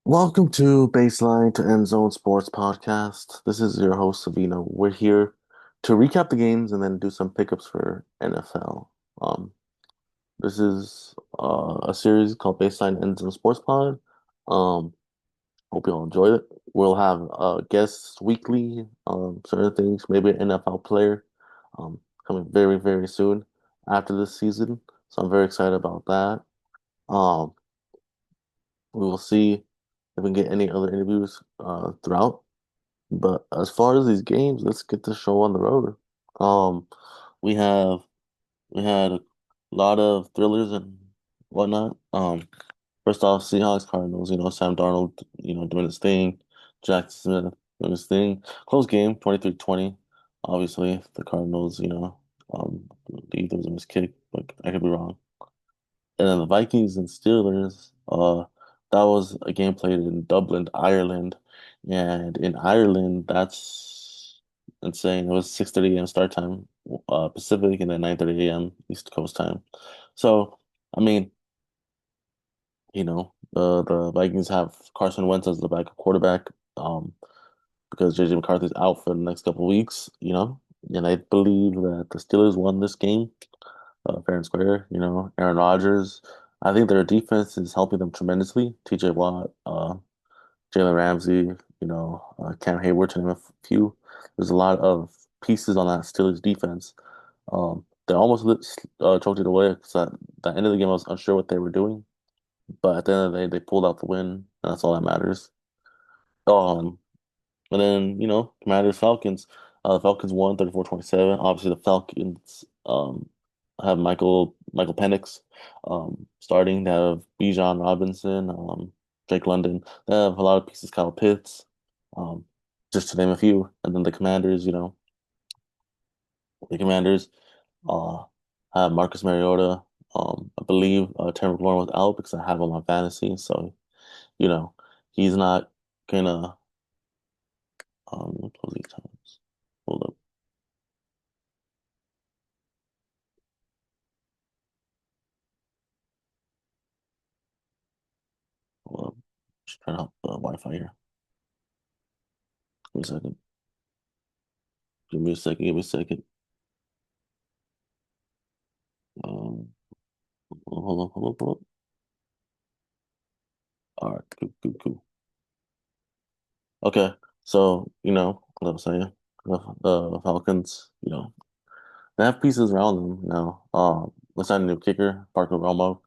Welcome to Baseline to Endzone Sports Podcast. This is your host, Sabino. We're here to recap the games and then do some pickups for NFL. This is a series called Baseline Endzone Sports Pod. Um, Hope you all enjoy it. We'll have guests weekly, certain things, maybe an NFL player coming very, very soon after this season. So I'm very excited about that. Um, we will see if we can get any other interviews throughout. But as far as these games, let's get the show on the road. Um, we have we had a lot of thrillers and whatnot. First off, Seahawks, Cardinals. Sam Darnold. Doing his thing. Jackson Smith doing his thing. Close game, 23-20. Obviously, the Cardinals. The there was a missed kick, but I could be wrong. And then the Vikings and Steelers, that was a game played in Dublin, Ireland. And in Ireland, that's insane. It was 6:30 a.m. start time, Pacific, and then 9:30 a.m. East Coast time. So, I mean, the Vikings have Carson Wentz as the backup quarterback, because JJ McCarthy's out for the next couple of weeks, and I believe that the Steelers won this game fair and square. Aaron Rodgers. I think their defense is helping them tremendously. TJ Watt, Jalen Ramsey, Cam Hayward, to name a few. There's a lot of pieces on that Steelers defense. They almost choked it away because at the end of the game, I was unsure what they were doing. But at the end of the day, they pulled out the win, and that's all that matters. Um, and then, Commanders Falcons. The Falcons won 34-27. Obviously, the Falcons have Michael Penix starting. They have Bijan Robinson, Drake London. They have a lot of pieces, Kyle Pitts, um, just to name a few. And then the Commanders uh, have Marcus Mariota. I believe Terry McLaurin was out because I have him on fantasy. So, you know, he's not gonna what was these times? Hold up. Hold up. Just turn off the Wi-Fi here. Give me a second. Give me a second. Give me a second. Um, hold on. All right, cool. Okay, so what I was saying, the Falcons, they have pieces around them now. Let's sign a new kicker, Parker Romo,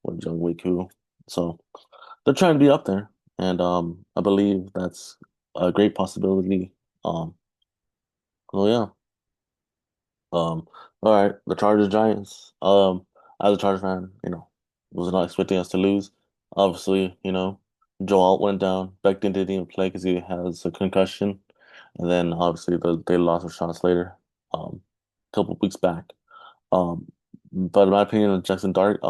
with Jung Wei Koo. So they're trying to be up there, and I believe that's a great possibility. Um, well, yeah. All right, the Chargers Giants. As a Chargers fan, was not expecting us to lose. Obviously, Joe Alt went down. Becton didn't even play because he has a concussion, and then obviously they lost Rashawn Slater, a couple of weeks back. But in my opinion, Jackson Dart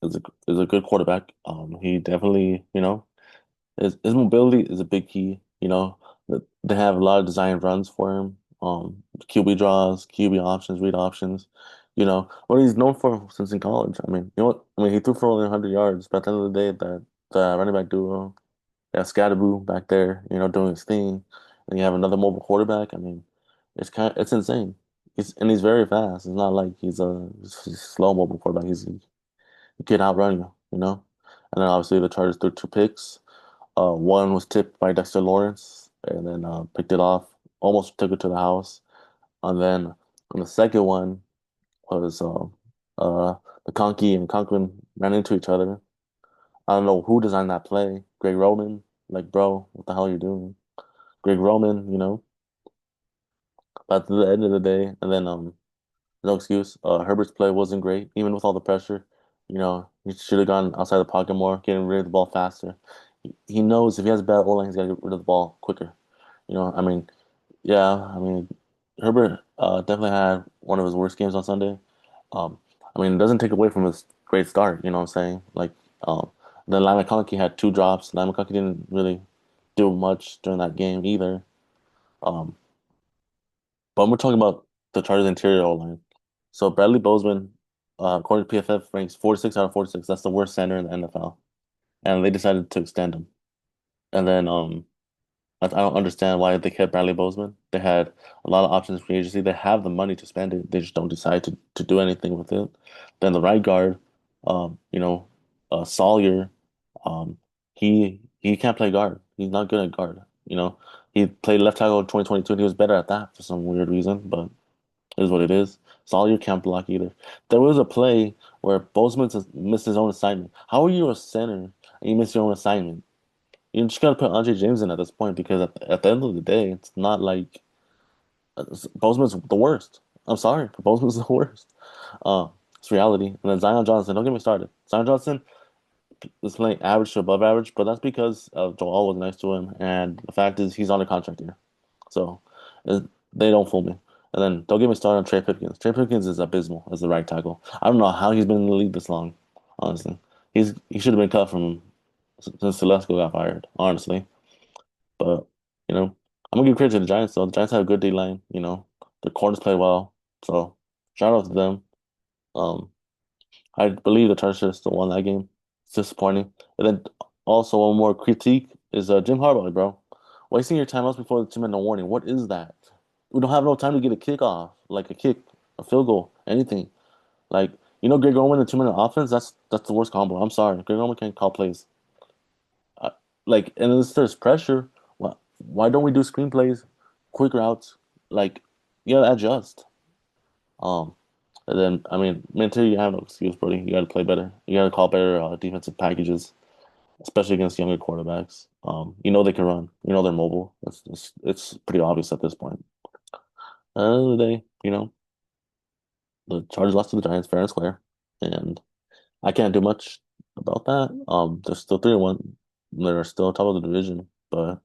is a good quarterback. He definitely, his mobility is a big key. They have a lot of design runs for him. QB draws, QB options, read options. What he's known for since in college. I mean, you know what? I mean, he threw for only 100 yards, but at the end of the day, that the running back duo, yeah, Scatterboo back there, doing his thing, and you have another mobile quarterback. I mean, it's insane. He's very fast. It's not like he's a slow mobile quarterback. He can outrun you, And then obviously the Chargers threw two picks. One was tipped by Dexter Lawrence and then picked it off, almost took it to the house. And then on the second one was uh, McConkey and Conklin ran into each other. I don't know who designed that play. Greg Roman, like, bro, what the hell are you doing? Greg Roman, but at the end of the day, and then no excuse. Herbert's play wasn't great, even with all the pressure. He should have gone outside the pocket more, getting rid of the ball faster. He knows if he has a bad O-line, he's got to get rid of the ball quicker. I mean, yeah, I mean, Herbert definitely had one of his worst games on Sunday. Um, I mean, it doesn't take away from his great start, you know what I'm saying? Like, then Lyle McConkey had two drops. Lyle McConkey didn't really do much during that game either. Um, but we're talking about the Chargers interior O-line. So Bradley Bozeman, according to PFF, ranks 46 out of 46. That's the worst center in the NFL. and they decided to extend him. And then I don't understand why they kept Bradley Bozeman. They had a lot of options for agency. They have the money to spend it. They just don't decide to do anything with it. Then the right guard, you know, Sawyer, um, he can't play guard. He's not good at guard. You know, he played left tackle in 2022 and he was better at that for some weird reason, but it is what it is. Sawyer can't block either. There was a play where Bozeman missed his own assignment. How are you a center and you miss your own assignment? You just gotta put Andre James in at this point because at the end of the day, it's not like Bozeman's the worst. I'm sorry, but Bozeman's the worst. It's reality. And then Zion Johnson, don't get me started. Zion Johnson is playing average to above average, but that's because Joel was next to him, and the fact is he's on a contract here, so it, they don't fool me. And then don't get me started on Trey Pipkins. Trey Pipkins is abysmal as the right tackle. I don't know how he's been in the league this long. Honestly, he should have been cut from since Telesco got fired. Honestly. But, you know, I'm gonna give credit to the Giants though. The Giants have a good D line, you know. The corners play well. So shout out to them. Um I believe the Chargers still won that game. It's disappointing. And then also one more critique is Jim Harbaugh, bro. Wasting your timeouts before the 2 minute warning. What is that? We don't have no time to get a kickoff, like a kick, a field goal, anything. Like, Greg Roman and 2 minute offense, that's the worst combo. I'm sorry. Greg Roman can't call plays. Like, and unless there's pressure, why don't we do screenplays, quick routes? Like, you gotta adjust. Um, and then I mean, mentally, you have no excuse, buddy. You gotta play better. You gotta call better defensive packages, especially against younger quarterbacks. They can run. They're mobile. It's pretty obvious at this point. At the end of the day, the Chargers lost to the Giants fair and square, and I can't do much about that. They're still 3-1. They're still top of the division, but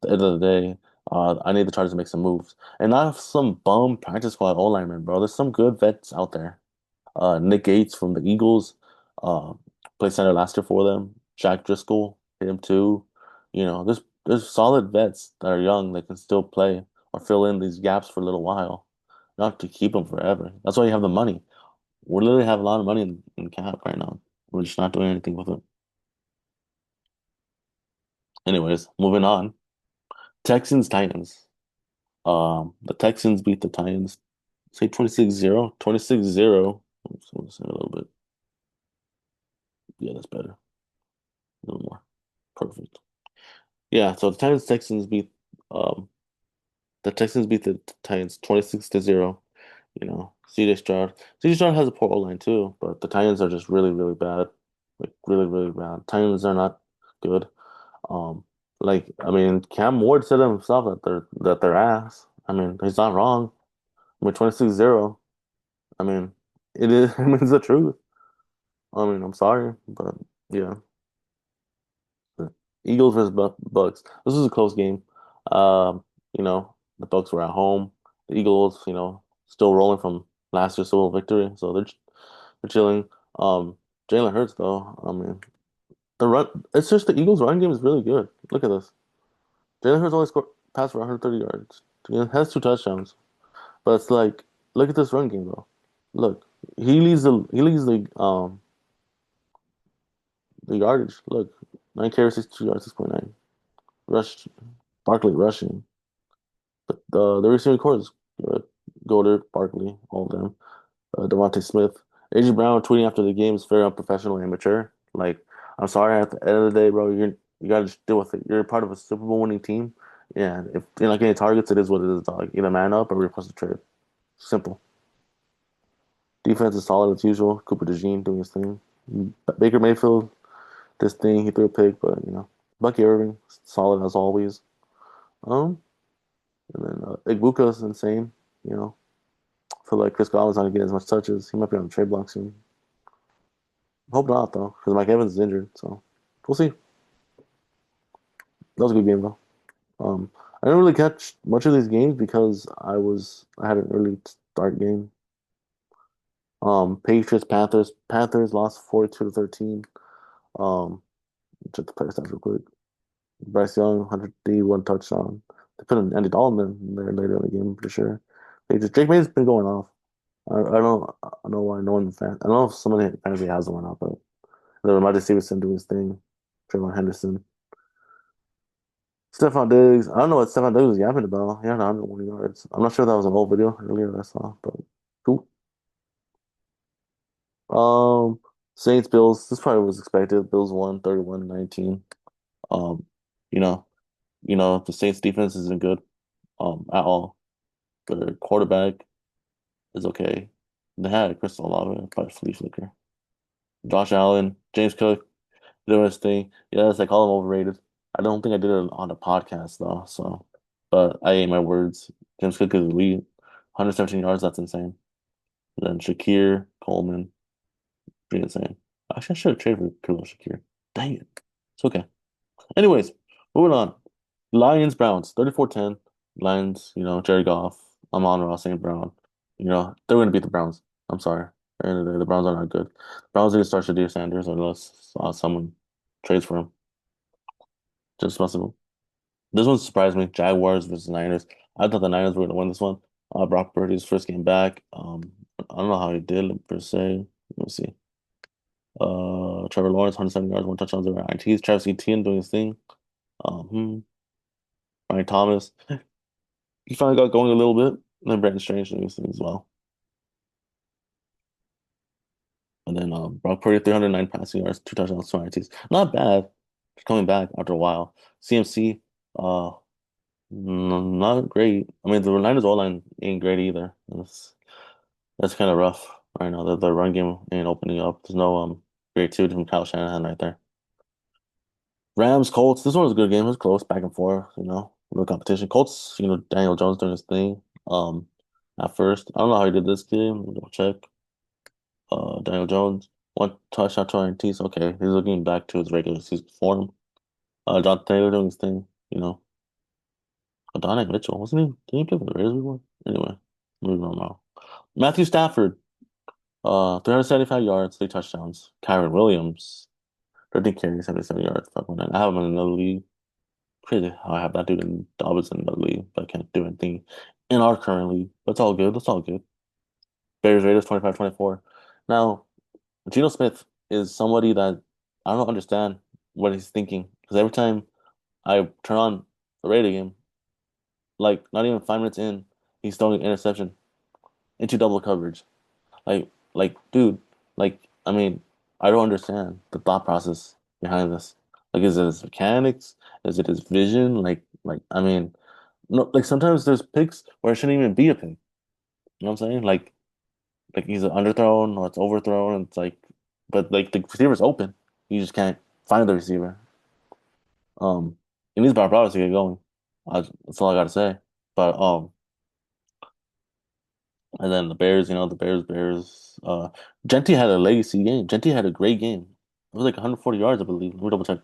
the end of the day, I need the Chargers to make some moves. And not some bum practice squad O lineman, bro. There's some good vets out there. Nick Gates from the Eagles, uh, played center last year for them. Jack Driscoll, hit him too. There's solid vets that are young that can still play or fill in these gaps for a little while, not to keep them forever. That's why you have the money. We literally have a lot of money in cap right now. We're just not doing anything with it. Anyways, moving on. Texans, Titans. The Texans beat the Titans. Say 26-0. 26-0. Let's say a little bit. Yeah, that's better. A little more. Perfect. Yeah, so um the Texans beat the Titans 26-0. CJ Stroud. CJ Stroud has a poor O line too, but the Titans are just really, really bad. Like really, really bad. Titans are not good. I mean, Cam Ward said himself that they're ass. I mean, he's not wrong. I mean, 26-0. I mean, it is. I mean, it's the truth. I mean, I'm sorry, but yeah, the Eagles versus Bucks. This was a close game. The Bucks were at home. The Eagles, still rolling from last year's Super Bowl victory, so they're chilling. Um, Jalen Hurts though. I mean, the run. It's just the Eagles' run game is really good. Look at this. Jalen Hurts only scored passed for 130 yards. He has 2 touchdowns, but it's like, look at this run game though. Look, the yardage. Look, 9 carries, 62 yards, 6.9. Rush, Barkley rushing. But the receiving core is good. Goddard, Barkley, all of them. Devontae Smith. AJ Brown tweeting after the game is very unprofessional and immature. Like, I'm sorry, at the end of the day, bro, you gotta just deal with it. You're part of a Super Bowl winning team. Yeah, if you're not getting targets, it is what it is, dog. Either man up or request a trade. Simple. Defense is solid as usual. Cooper DeJean doing his thing. Baker Mayfield, this thing, he threw a pick, but Bucky Irving, solid as always. Um, and then Igbuka's insane. You know, I feel like Chris Godwin's not getting as much touches. He might be on the trade block soon. Hope not though, because Mike Evans is injured. So we'll see. That was a good game though. I didn't really catch much of these games because I had an early start game. Patriots, Panthers. Panthers lost 42-13. Um, check the player stats real quick. Bryce Young, 101 touchdown. They put in Andy Dalton in there later in the game for sure. Drake May's been going off. I don't know why no one fan. I don't know if somebody fantasy has him or not, but the Ramondre Stevenson doing his thing. Trayvon Henderson. Stephon Diggs. I don't know what Stephon Diggs was yapping about. He had 101 yards. I'm not sure if that was an old video earlier that I saw, but cool. Um, Saints Bills. This probably was expected. Bills won 31-19. Um, you know, the Saints defense isn't good at all. Their quarterback is okay. They had Crystal Olave, probably flea flicker. Josh Allen, James Cook, doing his thing. Yes, I call him overrated. I don't think I did it on the podcast though, so but I ate my words. James Cook is elite. 117 yards, that's insane. And then Shakir, Coleman, pretty insane. Actually, I should have traded for Khalil Shakir. Dang it. It's okay. Anyways, moving on. Lions, Browns, 34-10. Lions, Jared Goff, Amon-Ra, St. Brown. They're going to beat the Browns. I'm sorry. At the end of the day, the Browns are not good. The Browns need to start Shadir Sanders unless someone trades for him. Just possible. This one surprised me. Jaguars versus Niners. I thought the Niners were going to win this one. Brock Purdy's first game back. I don't know how he did per se. Let me see. Trevor Lawrence, 107 yards, one touchdown, zero INTs. Travis Etienne doing his thing. Ryan Thomas. He finally got going a little bit. And then Brandon Strange doing his thing as well. And then Brock Purdy, 309 passing yards, two touchdowns, two INTs. Not bad. Coming back after a while. CMC, uh, not great. I mean, the Niners O-line ain't great either. That's kind of rough right now. The run game ain't opening up. There's no creativity from Kyle Shanahan right there. Rams, Colts. This one was a good game. It was close, back and forth. No competition. Colts. Daniel Jones doing his thing. At first, I don't know how he did this game. We'll check. Daniel Jones, one touchdown, two INTs. Okay, he's looking back to his regular season form. John Taylor doing his thing. Adonai Mitchell wasn't he? Did he play for the Raiders before? Anyway, moving on now. Matthew Stafford. 375 yards, three touchdowns. Kyron Williams, 13 carries, 77 yards, 5.9. I have him in another league. Crazy how I have that dude in Dobbins in another league, but I can't do anything in our current league. That's all good. That's all good. Bears Raiders 25-24. Now, Geno Smith is somebody that I don't understand what he's thinking because every time I turn on the Raider game, like not even 5 minutes in, he's throwing an interception into double coverage. Dude, I mean, I don't understand the thought process behind this. Like, is it his mechanics? Is it his vision? I mean, no, like sometimes there's picks where it shouldn't even be a pick. You know what I'm saying? Like he's underthrown or it's overthrown. And it's like, but like the receiver's open. You just can't find the receiver. It needs better products to get going. That's all I gotta say. But and then the Bears, the Bears. Genti had a legacy game. Genti had a great game. It was like 140 yards, I believe. Let me double check.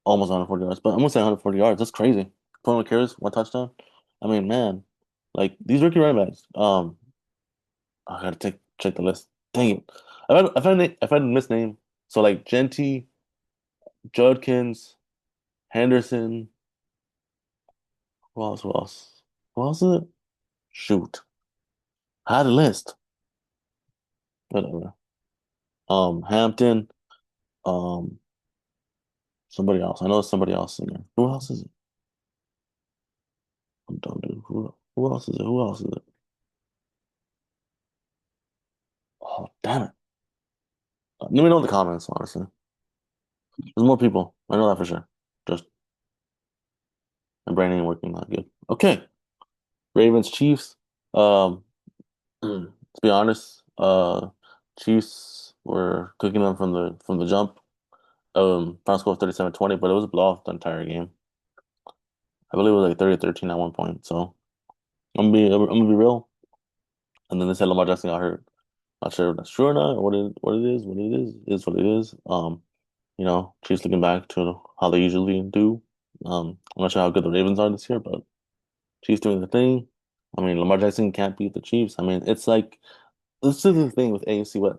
Almost 140 yards, but I'm gonna say 140 yards. That's crazy. 21 carries, one touchdown. I mean, man, like these rookie running backs. I gotta check the list. Dang it. I've had a misname. So like Genti, Judkins, Henderson. Who else? Who else? Who else is it? Shoot. I had a list. Whatever. Hampton. Um, Somebody else. I know it's somebody else in there. Who else is it? I'm done, dude. Who else is it? Who else is it? Oh, damn it. Let me know in the comments, honestly. There's more people. I know that for sure. Just my brain ain't working that good. Okay. Ravens, Chiefs. Um, to be honest, Chiefs were cooking them from the jump. Final score was 37-20, but it was a blowout the entire game. I believe it was like 30-13 at one point. So I'm gonna be real. And then they said Lamar Jackson got hurt. Not sure if that's true or not, or what it is what it is. Chiefs looking back to how they usually do. I'm not sure how good the Ravens are this year, but Chiefs doing the thing. I mean, Lamar Jackson can't beat the Chiefs. I mean, it's like this is the thing with AFC,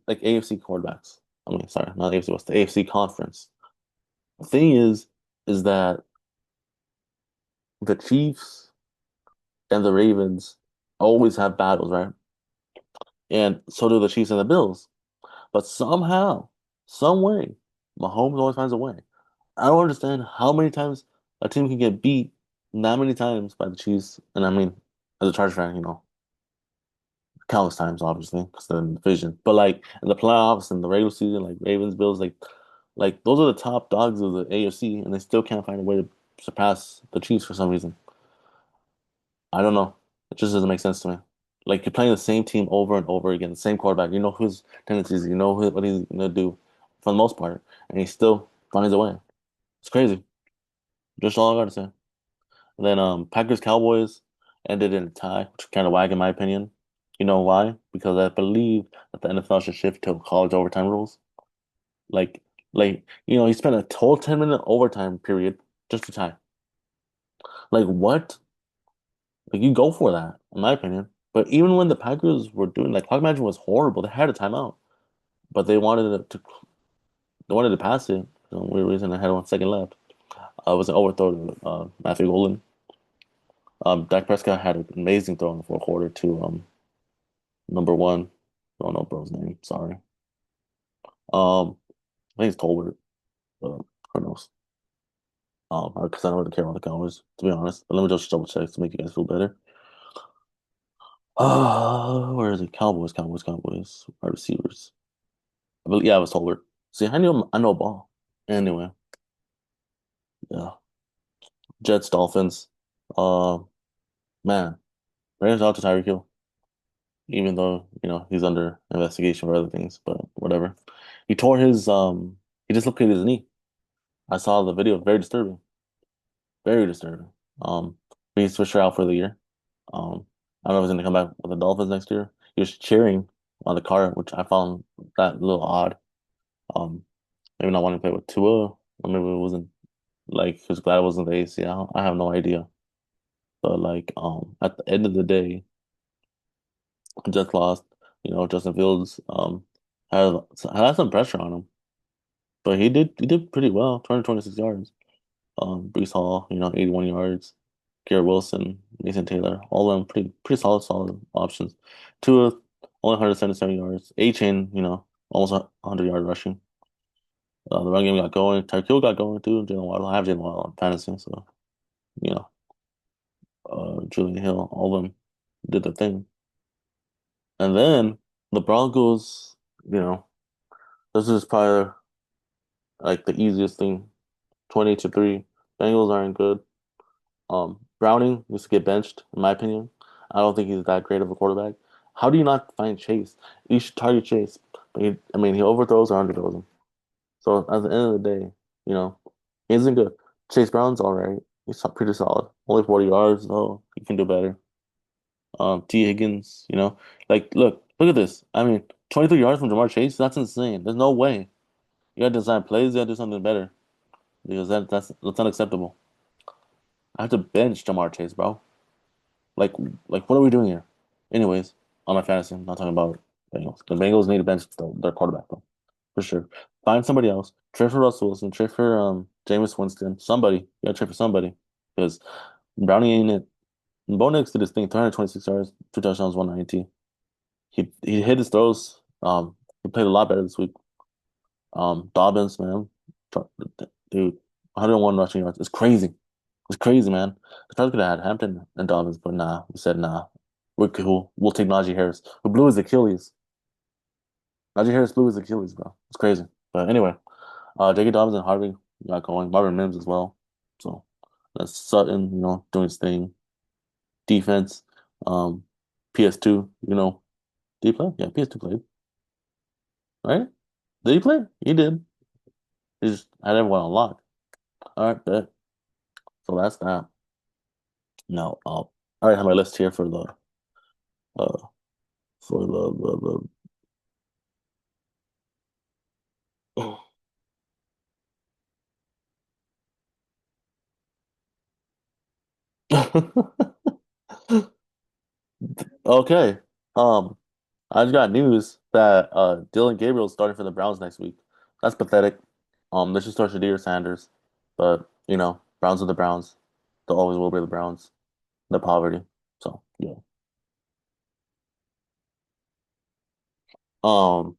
like AFC quarterbacks. I mean, sorry, not AFC West, the AFC conference. The thing is that the Chiefs and the Ravens always have battles, right? And so do the Chiefs and the Bills. But somehow, some way. Mahomes always finds a way. I don't understand how many times a team can get beat that many times by the Chiefs. And I mean, as a Chargers fan, countless times, obviously, because they're in the division. But like in the playoffs and the regular season, like Ravens, Bills, like those are the top dogs of the AFC, and they still can't find a way to surpass the Chiefs for some reason. I don't know. It just doesn't make sense to me. Like you're playing the same team over and over again, the same quarterback. You know his tendencies. You know what he's gonna do for the most part, and he still finds a way. It's crazy. Just all I gotta say. And then Packers Cowboys ended in a tie, which is kind of whack in my opinion. You know why? Because I believe that the NFL should shift to college overtime rules. Like he spent a total 10-minute overtime period just to tie. Like what? Like you go for that, in my opinion. But even when the Packers were doing like clock management was horrible, they had a timeout, but they wanted to pass it for some weird reason. I had 1 second left. It was an overthrow to Matthew Golden. Dak Prescott had an amazing throw in the fourth quarter to number one. I don't know bro's name. Sorry. I think it's Tolbert. Who knows? Because I don't really care about the Cowboys, to be honest. But let me just double check to make you guys feel better. Where is it? Cowboys, Cowboys, Cowboys. Wide receivers. But yeah, it was Tolbert. See, I know ball. Anyway, yeah. Jets, Dolphins. Uh, man, Raiders out to Tyreek Hill, even though he's under investigation for other things, but whatever. He tore he dislocated his knee. I saw the video. Very disturbing. Very disturbing. He's for sure out for the year. I don't know if he's gonna come back with the Dolphins next year. He was cheering on the car, which I found that a little odd. Um, maybe not wanting to play with Tua, or maybe it wasn't like he was glad it wasn't the ACL. I have no idea. But like, at the end of the day, Jets lost. Justin Fields had had some pressure on him, but he did pretty well. 226 yards. Brees Hall, 81 yards. Garrett Wilson, Mason Taylor, all of them pretty solid options. Tua only 177 yards. A-Chain, almost 100 yard rushing. The run game got going. Tyreek Hill got going too. Jalen Waddle. I have Jalen Waddle on fantasy, so you know, Julian Hill, all of them did their thing. And then the Broncos, you know, this is probably like the easiest thing. 20-3. Bengals aren't good. Browning needs to get benched, in my opinion. I don't think he's that great of a quarterback. How do you not find Chase? You should target Chase. But I mean, he overthrows or underthrows him. So at the end of the day, you know, he isn't good. Chase Brown's all right. He's pretty solid. Only 40 yards, though. He can do better. T. Higgins, look at this. I mean, 23 yards from Jamar Chase, that's insane. There's no way. You gotta design plays, you gotta do something better. Because that's unacceptable. I have to bench Jamar Chase, bro. Like, what are we doing here? Anyways, on my fantasy, I'm not talking about Bengals. The Bengals need to bench their quarterback, though, for sure. Find somebody else. Trade for Russell Wilson. Trade for Jameis Winston. Somebody. You gotta trade for somebody. Because Brownie ain't it. Bo Nix did his thing, 326 yards, 2 touchdowns, 190. He hit his throws. He played a lot better this week. Dobbins, man, dude, 101 rushing yards. It's crazy. It's crazy, man. The Chargers could have had Hampton and Dobbins, but nah, we said nah. We're cool. We'll take Najee Harris, who blew his Achilles. Najee Harris blew his Achilles, bro. It's crazy. But anyway, J.K. Dobbins and Harvey got going. Marvin Mims as well. So that's Sutton, doing his thing. Defense, um, PS2, did he play? Yeah, PS2 played, right? Did he play? He did. He just had everyone on lock. All right, bet. So that's that. Now, I already have my list here uh for the Okay. Um, I just got news that Dylan Gabriel's starting for the Browns next week. That's pathetic. They should start Shadir Sanders, but Browns are the Browns. They always will be the Browns. The poverty. So yeah. Um,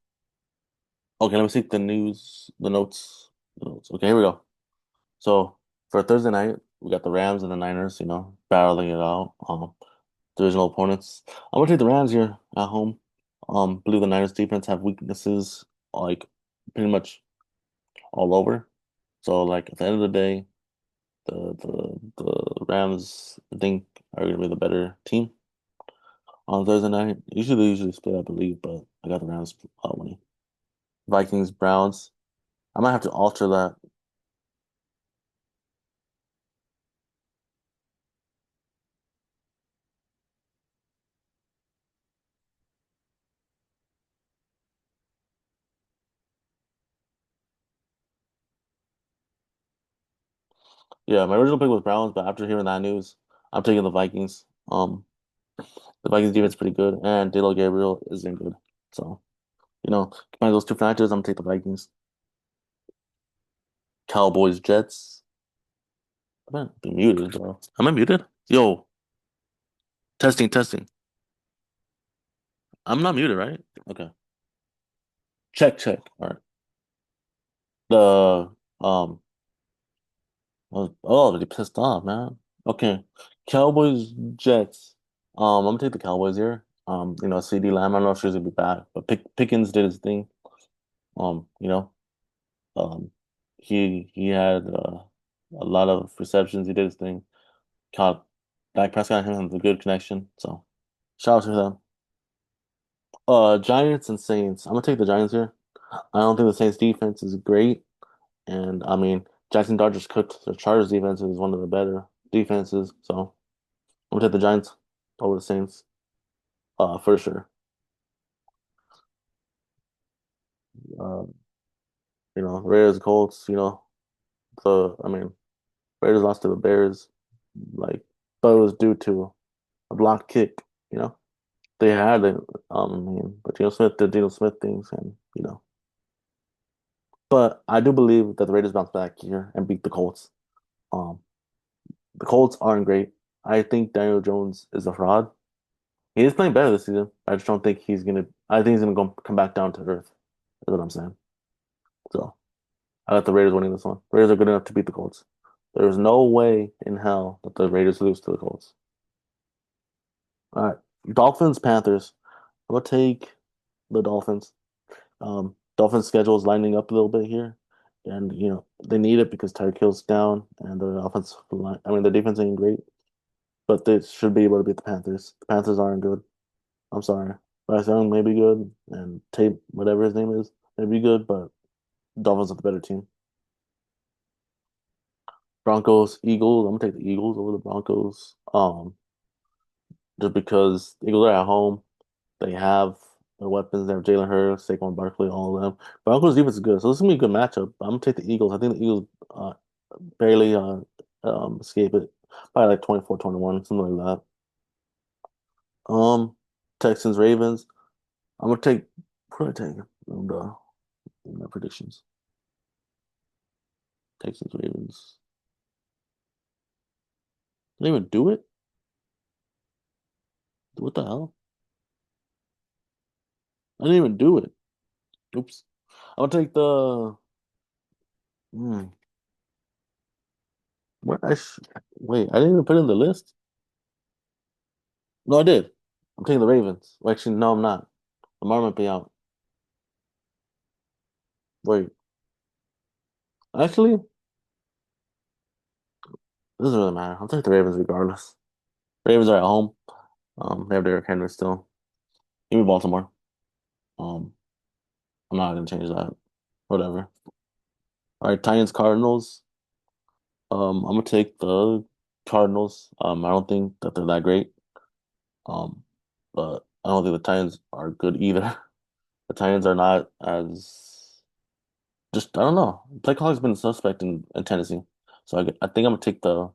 Okay, let me see the news, the notes, the notes. Okay, here we go. So for Thursday night, we got the Rams and the Niners, battling it out. Divisional opponents. I'm gonna take the Rams here at home. Believe the Niners defense have weaknesses like pretty much all over. So like at the end of the day, the Rams I think are gonna be the better team on Thursday night. Usually split, I believe, but I got the Rams winning. Vikings, Browns. I might have to alter that. Yeah, my original pick was Browns, but after hearing that news, I'm taking the Vikings. The Vikings defense is pretty good, and Dilo Gabriel isn't good. So, combine those two factors, I'm gonna take the Vikings. Cowboys, Jets. I might be muted, bro. Am I muted? Yo, testing, testing. I'm not muted, right? Okay. Check, check. All right. The they pissed off, man. Okay. Cowboys, Jets. I'm gonna take the Cowboys here. CD Lamb, I'm not sure he's gonna be back, but Pickens did his thing. You know, um, he had a lot of receptions. He did his thing. Caught Dak Prescott and him have a good connection. So shout out to them. Giants and Saints. I'm gonna take the Giants here. I don't think the Saints defense is great, and I mean Jackson Dodgers cooked the Chargers defense is one of the better defenses. So I'm gonna take the Giants over the Saints. For sure. Uh, Raiders, Colts. I mean Raiders lost to the Bears, like, but it was due to a blocked kick. You know. They had it, but Smith did Smith things, and But I do believe that the Raiders bounce back here and beat the Colts. Um, the Colts aren't great. I think Daniel Jones is a fraud. He is playing better this season. I just don't think he's gonna. I think he's gonna come back down to earth. That's what I'm saying. So I got the Raiders winning this one. Raiders are good enough to beat the Colts. There's no way in hell that the Raiders lose to the Colts. All right, Dolphins, Panthers. I'm gonna take the Dolphins. Dolphins' schedule is lining up a little bit here, and they need it because Tyreek Hill's down, and the offense line. I mean, the defense ain't great, but they should be able to beat the Panthers. The Panthers aren't good. I'm sorry. Bryce Young may be good, and Tate, whatever his name is, may be good, but Dolphins are the better team. Broncos, Eagles. I'm gonna take the Eagles over the Broncos. Just because the Eagles are at home, they have their weapons. They have Jalen Hurts, Saquon Barkley, all of them. Broncos defense is good, so this is gonna be a good matchup. I'm gonna take the Eagles. I think the Eagles barely escape it by like 24-21, something like that. Texans, Ravens. I'm gonna take what did I take in my predictions? Texans, Ravens. Didn't even do it. What the hell? I didn't even do it. Oops. I'm gonna take the. Hmm, what I sh wait. I didn't even put it in the list. No, I did. I'm taking the Ravens. Well, actually, no, I'm not. Lamar might be out. Wait. Actually, it doesn't really matter. I'll take the Ravens regardless. Ravens are at home. They have Derrick Henry still. Give me Baltimore. Um, I'm not gonna change that. Whatever. All right, Titans, Cardinals. I'm gonna take the Cardinals. I don't think that they're that great. Um, but I don't think the Titans are good either. The Titans are not as just I don't know. Play call has been suspect in Tennessee, so I think I'm gonna take the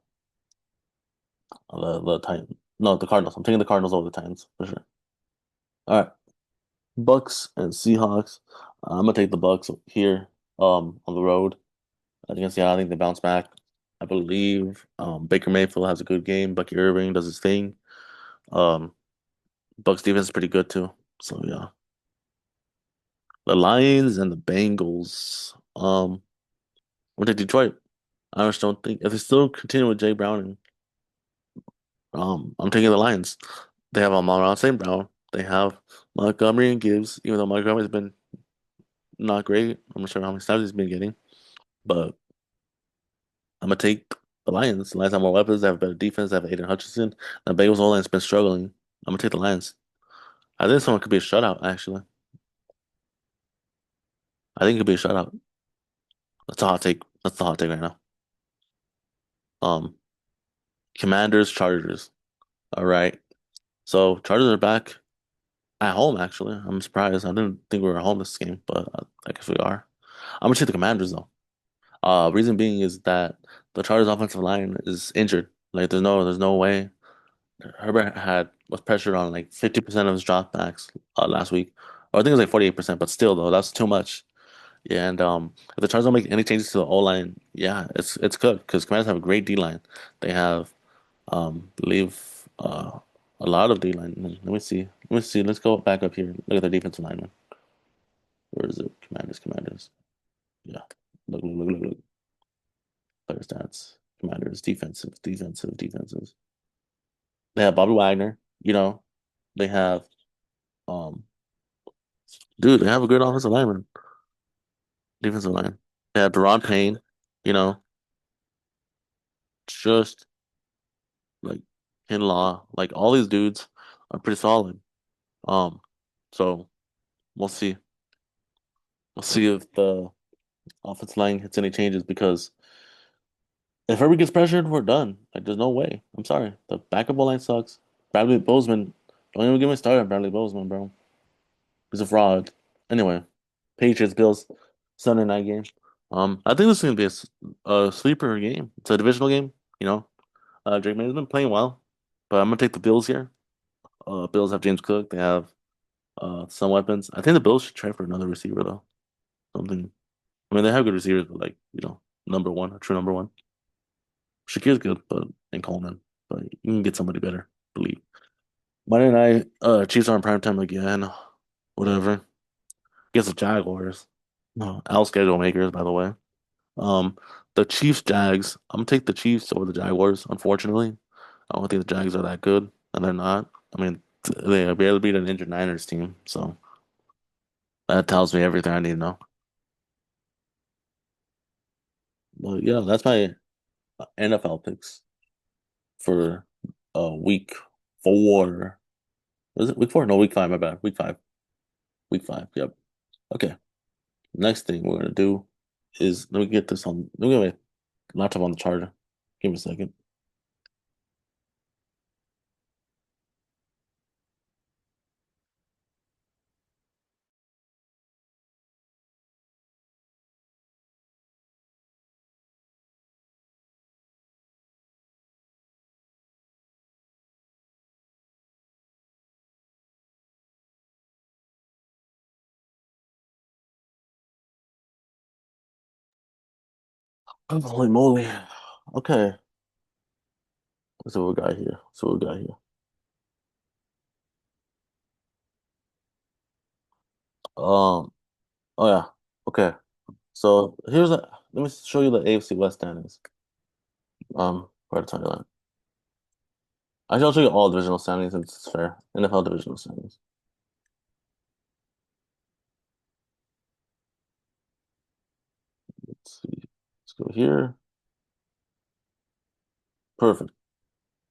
Titans. No, the Cardinals. I'm taking the Cardinals over the Titans for sure. All right, Bucks and Seahawks. I'm gonna take the Bucks here. On the road against Seattle. I think they bounce back. I believe Baker Mayfield has a good game. Bucky Irving does his thing. Um, Bucks defense is pretty good too. So yeah. The Lions and the Bengals. I'm gonna take Detroit. I just don't think if they still continue with Jay Browning, I'm taking the Lions. They have Amon-Ra St. Brown. They have Montgomery and Gibbs, even though Montgomery's been not great. I'm not sure how many snaps he's been getting, but I'm gonna take the Lions. The Lions have more weapons. They have better defense. They have Aiden Hutchinson. The Bengals O-line's been struggling. I'm gonna take the Lions. I think this one could be a shutout, actually. I think it could be a shutout. That's a hot take. That's the hot take right now. Um, Commanders, Chargers. All right. So Chargers are back at home, actually. I'm surprised. I didn't think we were at home this game, but I guess we are. I'm gonna take the Commanders though. Reason being is that the Chargers offensive line is injured. Like there's no way. Herbert was pressured on like 50% of his dropbacks last week. Or I think it was like 48%, but still though, that's too much. Yeah, and if the Chargers don't make any changes to the O line, yeah, it's good because Commanders have a great D line. They have believe a lot of D line. Let me see. Let me see. Let's go back up here. Look at their defensive lineman. Where is it? Commanders, Commanders. Yeah. Look. Player stats. Commanders, defensive. They have Bobby Wagner, you know. They have um dude, they have a good offensive lineman, defensive line. They have Deron Payne, you know, just like Kinlaw, like all these dudes are pretty solid. Um, so we'll see. We'll see if the offensive line hits any changes because if Herbert gets pressured, we're done. Like, there's no way. I'm sorry. The backup line sucks. Bradley Bozeman, don't even get me started on Bradley Bozeman, bro. He's a fraud. Anyway, Patriots, Bills, Sunday night game. I think this is gonna be a sleeper game. It's a divisional game, you know. Drake May's been playing well, but I'm gonna take the Bills here. Bills have James Cook. They have some weapons. I think the Bills should try for another receiver though. Something. I mean, they have good receivers, but like number one, a true number one. Shakir's good, but and Coleman, but you can get somebody better. Believe. Monday night, Chiefs are in prime time again. Whatever. Against the Jaguars. No, Al schedule makers, by the way. Um, the Chiefs Jags. I'm gonna take the Chiefs over the Jaguars. Unfortunately, I don't think the Jags are that good, and they're not. I mean, they barely beat an injured Niners team, so that tells me everything I need to know. But yeah, that's my NFL picks for week 4. Was it week 4? No, week 5. My bad. Week 5. Week 5. Yep. Okay. Next thing we're gonna do is let me get this on. Let me get my laptop on the charger. Give me a second. Holy moly. Okay. Let's see what we got here. So we got here. Um. Oh yeah. Okay. So here's a. Let me show you the AFC West standings. Prior to that, I'll show you all divisional standings since it's fair. NFL divisional standings. Let's see. Let's go here. Perfect.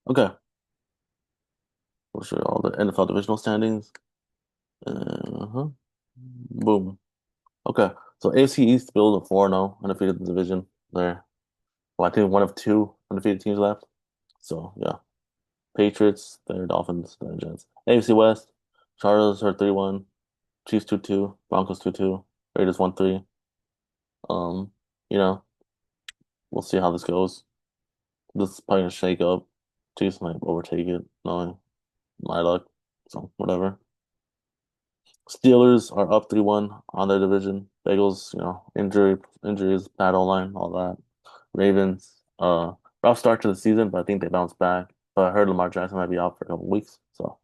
Okay. We'll show you all the NFL divisional standings. Uh-huh. Boom. Okay. So AFC East build a 4-0 undefeated division there. Well, I think one of two undefeated teams left. So yeah. Patriots, they're Dolphins, they're Jets. AFC West, Chargers are 3-1, Chiefs 2-2, Broncos 2-2, Raiders 1-3. Um, you know, we'll see how this goes. This is probably gonna shake up. Chiefs might overtake it, knowing my luck. So whatever. Steelers are up 3-1 on their division. Bengals, injuries, bad line, all that. Ravens, rough start to the season, but I think they bounced back. But I heard Lamar Jackson might be out for a couple weeks, so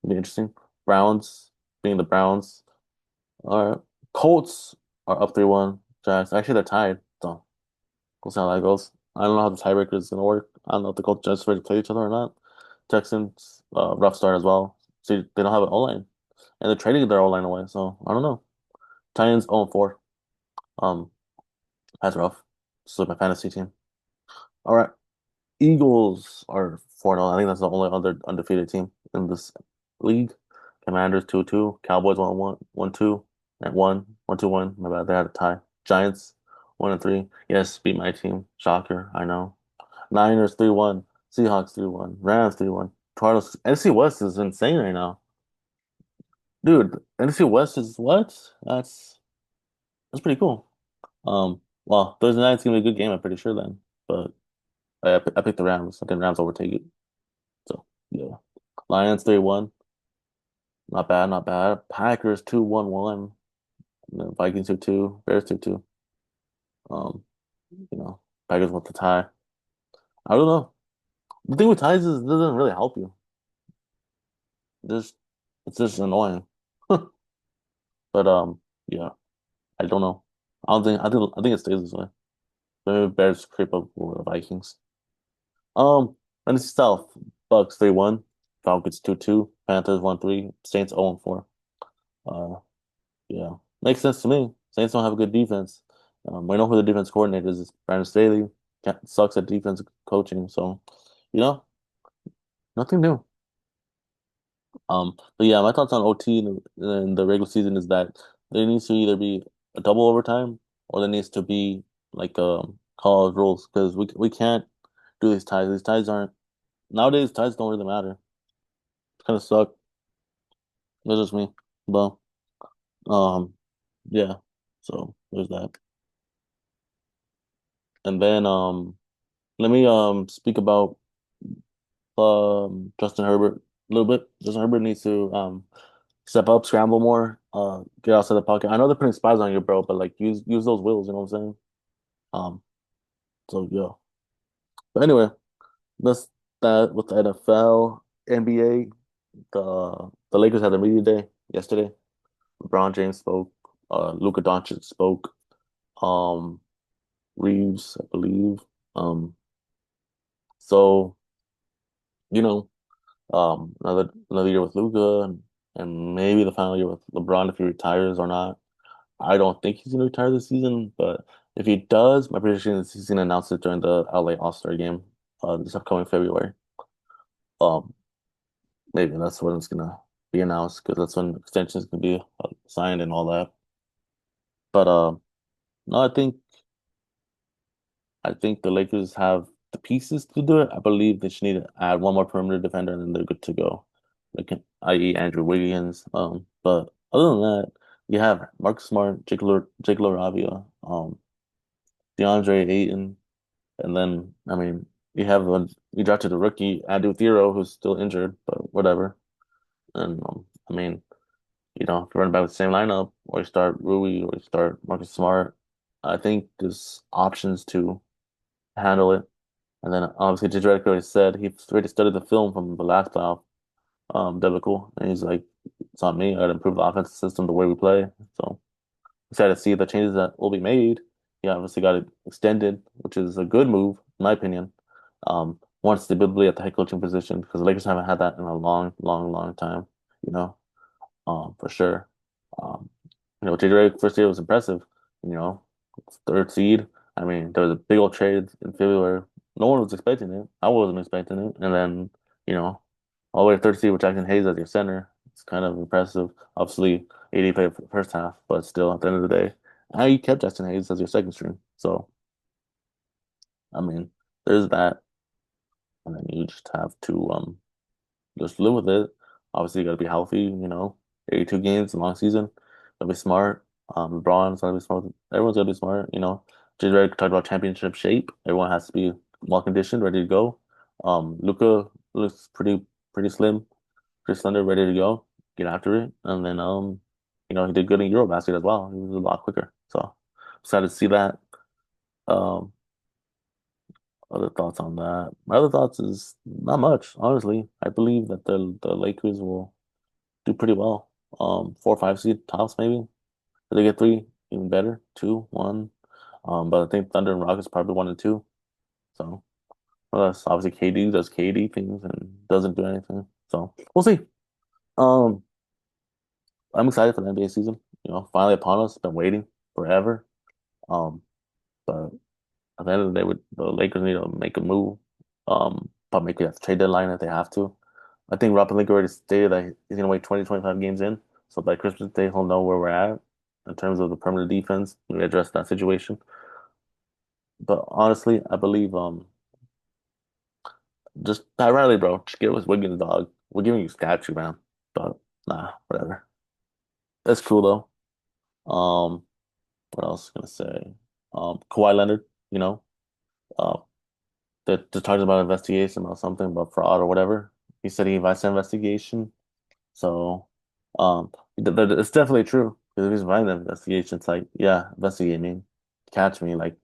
it'll be interesting. Browns being the Browns. All right. Colts are up 3-1. Jags actually they're tied, so we'll see how that goes. I don't know how the tiebreaker is gonna work. I don't know if the Colts just ready to play each other or not. Texans, rough start as well. See, they don't have an O-line, and they're trading their O-line away. So I don't know. Titans 0-4. Um, that's rough. This is my fantasy team. All right, Eagles are 4-0. I think that's the only other undefeated team in this league. Commanders 2-2. Cowboys 1-1, 1-2, and 1-1-2-1. My bad, they had a tie. Giants 1-3. Yes, beat my team. Shocker, I know. Niners 3-1. Seahawks 3-1. Rams 3-1. Cardinals. NFC West is insane right now. Dude, NFC West is what? That's pretty cool. Well, Thursday night's gonna be a good game, I'm pretty sure then. But I picked the Rams. I think Rams overtake it. So yeah. Lions 3-1. Not bad, not bad. Packers 2-1-1. And then Vikings 2-2. Bears 2-2. Um, you know, Packers want the tie. I don't know. The thing with ties is it doesn't really help you. Just it's just annoying. But yeah, I don't know. I think it stays this way. Maybe Bears creep up with the Vikings. And it's South. Bucks 3-1. Falcons 2-2. Panthers 1-3. Saints 0-4. Uh yeah. Makes sense to me. Saints don't have a good defense. We know who the defense coordinator is. It's Brandon Staley. Sucks at defense coaching. So, you know, nothing new. But yeah, my thoughts on OT in the regular season is that there needs to either be a double overtime or there needs to be like college rules because we can't do these ties. These ties aren't nowadays. Ties don't really matter. It's kind of suck. That's just me. But um, yeah. So there's that. And then let me speak about Justin Herbert a little bit. Justin Herbert needs to step up, scramble more, get outside the pocket. I know they're putting spies on you, bro, but like use those wheels, you know what I'm saying? Um, so yeah. But anyway, that's that with the NFL, NBA. The Lakers had their media day yesterday. LeBron James spoke. Luka Doncic spoke. Um, Reeves, I believe. Um, so you know, another year with Luka, and maybe the final year with LeBron if he retires or not. I don't think he's gonna retire this season, but if he does, my prediction is he's gonna announce it during the LA All-Star game, this upcoming February. Um, Maybe that's when it's gonna be announced because that's when extensions can be signed and all that. But no, I think the Lakers have the pieces to do it. I believe they just need to add one more perimeter defender and then they're good to go. Like i.e. Andrew Wiggins. But other than that, you have Marcus Smart, Jake LaRavia, DeAndre Ayton, and then I mean you drafted a rookie, Adu Thero, who's still injured, but whatever. And I mean, if you run back with the same lineup, or you start Rui, or you start Marcus Smart, I think there's options to handle it. And then obviously J.J. Redick already said he already studied the film from the last playoff debacle, and he's like, it's on me. I gotta improve the offensive system, the way we play. So excited to see the changes that will be made. He obviously got it extended, which is a good move, in my opinion. More stability at the head coaching position because the Lakers haven't had that in a long, long, long time, you know, for sure. Um, JJ Redick first year was impressive, you know, third seed. I mean, there was a big old trade in February. No one was expecting it. I wasn't expecting it. And then, you know, all the way to third seed with Jackson Hayes as your center. It's kind of impressive. Obviously, AD played for the first half, but still, at the end of the day, I kept Jackson Hayes as your second string. So, I mean, there's that. And then you just have to just live with it. Obviously, you got to be healthy, 82 games, a long season. Gotta be smart. LeBron's gotta be smart. Everyone's gotta be smart, Jay Redick talked about championship shape. Everyone has to be well conditioned, ready to go. Luka looks pretty slim, pretty slender, ready to go, get after it. And then he did good in Eurobasket as well. He was a lot quicker. So excited to see that. Um, other thoughts on that. My other thoughts is not much, honestly. I believe that the Lakers will do pretty well. 4 or 5 seed tops maybe. If they get three, even better. Two, one. But I think Thunder and Rockets probably one and two. So well, that's obviously KD does KD things and doesn't do anything. So we'll see. Um, I'm excited for the NBA season. Finally upon us. Been waiting forever. Um, but at the end of the day, the Lakers need to make a move. Probably make it at the trade deadline if they have to. I think Rob Pelinka already stated that he's going to wait 20, 25 games in. So by Christmas Day, he'll know where we're at in terms of the perimeter defense. We address that situation. But honestly, I believe just Pat Riley, bro. Just give us Wiggins, dog. We're giving you statue, man. But nah, whatever. That's cool though. What else gonna say? Kawhi Leonard, you know, uh, the charge about investigation or something about fraud or whatever. He said he invites an investigation. So, it's definitely true. Because if he's inviting the investigation, it's like, yeah, investigate me, catch me. Like,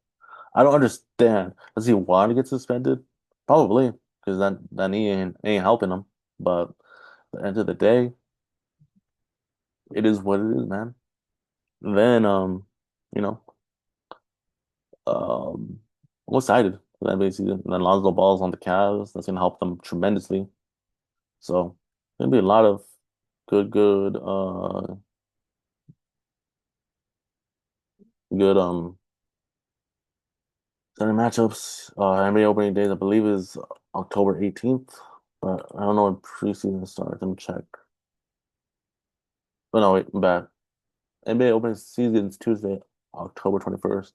I don't understand. Does he want to get suspended? Probably, because then he ain't helping him. But at the end of the day, it is what it is, man. Then, you know, I'm excited for the NBA season. And then Lonzo Ball's on the Cavs. That's gonna help them tremendously. So gonna be a lot of good, good, certain matchups. NBA opening days, I believe, is October 18th, but I don't know when preseason starts. Let me check. Oh no, wait, I'm bad. NBA opening season is Tuesday, October 21st.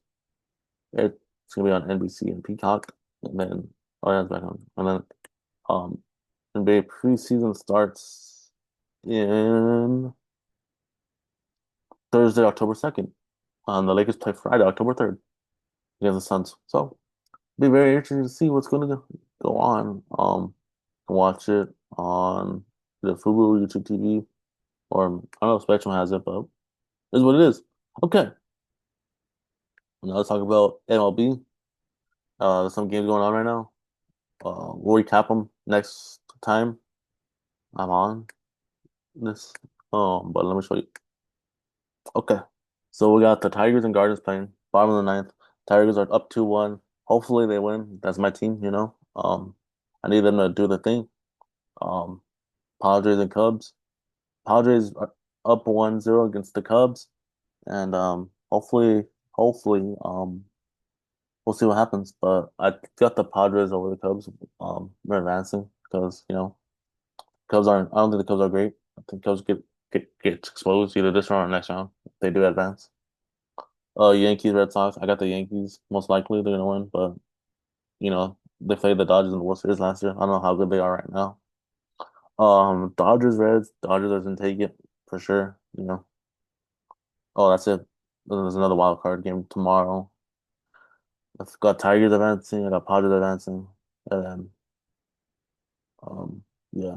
It's gonna be on NBC and Peacock, and then oh yeah, it's back on. And then NBA preseason starts in Thursday, October 2nd. The Lakers play Friday, October 3rd against the Suns. So be very interesting to see what's going to go on. Watch it on the Fubo, YouTube TV, or I don't know if Spectrum has it, but it's what it is. Okay, now let's talk about MLB. There's some games going on right now. We'll recap them next time I'm on this. But let me show you. Okay, so we got the Tigers and Guardians playing bottom of the ninth. Tigers are up 2-1. Hopefully they win. That's my team. I need them to do the thing. Um, Padres and Cubs. Padres are up 1-0 against the Cubs, and hopefully, we'll see what happens. But I got the Padres over the Cubs. We're advancing because Cubs aren't. I don't think the Cubs are great. I think Cubs get exposed either this round or next round if they do advance. Yankees, Red Sox. I got the Yankees. Most likely they're gonna win, but they played the Dodgers in the World Series last year. I don't know how good they are right now. Dodgers, Reds. Dodgers doesn't take it for sure. Oh, that's it. There's another wild card game tomorrow. I've got Tigers advancing. I got Padres advancing, and then yeah.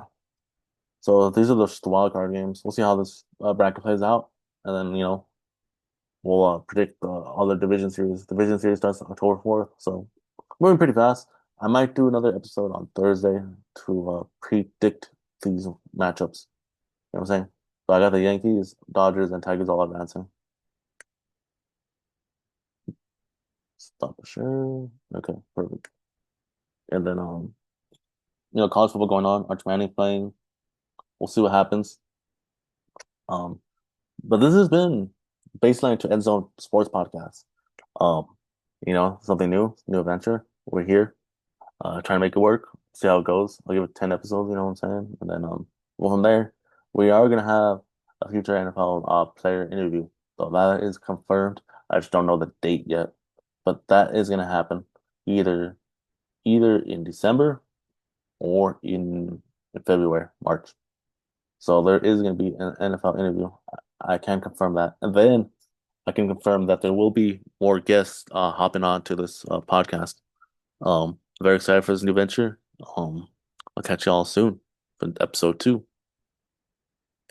So these are just the wild card games. We'll see how this bracket plays out, and then we'll predict the other division series. Division series starts October 4th, so moving pretty fast. I might do another episode on Thursday to predict these matchups. You know what I'm saying? So I got the Yankees, Dodgers, and Tigers all advancing. Stop the share. Okay, perfect. And then college football going on. Arch Manning playing. We'll see what happens. Um, but this has been Baseline to Endzone Sports Podcast. Um, something new adventure. We're here, trying to make it work. See how it goes. I'll give it 10 episodes. You know what I'm saying? And then well, from there, we are gonna have a future NFL player interview. So that is confirmed. I just don't know the date yet, but that is gonna happen either either in December or in February, March. So there is going to be an NFL interview. I can confirm that. And then I can confirm that there will be more guests hopping on to this podcast. Very excited for this new venture. I'll catch y'all soon for episode 2.